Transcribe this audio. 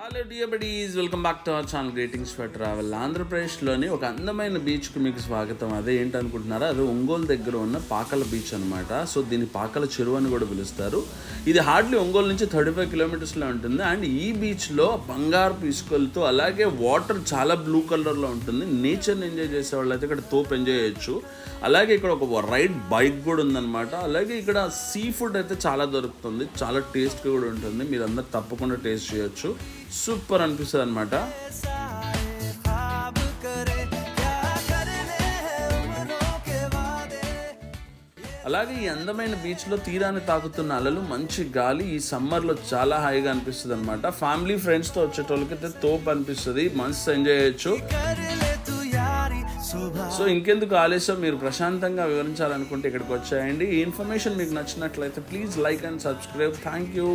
Hello dear buddies, welcome back to our channel greetings for travel. ఆంధ్రప్రదేశ్లోని ఒక అందమైన బీచ్కి మీకు స్వాగతం. అదే ఏంటనుకుంటున్నారా, అది ఒంగోలు దగ్గర ఉన్న పాకల బీచ్ అనమాట. సో దీన్ని పాకల చెరువు అని కూడా పిలుస్తారు. ఇది హార్డ్లీ ఒంగోలు నుంచి 35 కిలోమీటర్స్లో ఉంటుంది. అండ్ ఈ బీచ్లో బంగారు ఇసుకలతో, అలాగే వాటర్ చాలా బ్లూ కలర్లో ఉంటుంది. నేచర్ని ఎంజాయ్ చేసే వాళ్ళు అయితే ఇక్కడ తోపు ఎంజాయ్ చేయొచ్చు. అలాగే ఇక్కడ ఒక రైడ్ బైక్ కూడా ఉందన్నమాట. అలాగే ఇక్కడ సీ ఫుడ్ అయితే చాలా దొరుకుతుంది, చాలా టేస్ట్గా కూడా ఉంటుంది. మీరు అందరు తప్పకుండా టేస్ట్ చేయొచ్చు. సూపర్ అనిపిస్తుంది అనమాట. అలాగే ఈ అందమైన బీచ్లో తీరాన్ని తాకుతున్న అలలు, మంచి గాలి ఈ సమ్మర్లో చాలా హాయిగా అనిపిస్తుంది అనమాట. ఫ్యామిలీ ఫ్రెండ్స్తో వచ్చేటోళ్ళకైతే తోపు అనిపిస్తుంది, మస్తు ఎంజాయ్ చేయొచ్చు. సో ఇంకెందుకు ఆలస్యం, మీరు ప్రశాంతంగా వివరించాలనుకుంటే ఇక్కడికి వచ్చేయండి. ఈ ఇన్ఫర్మేషన్ మీకు నచ్చినట్లయితే please like and subscribe. Thank you.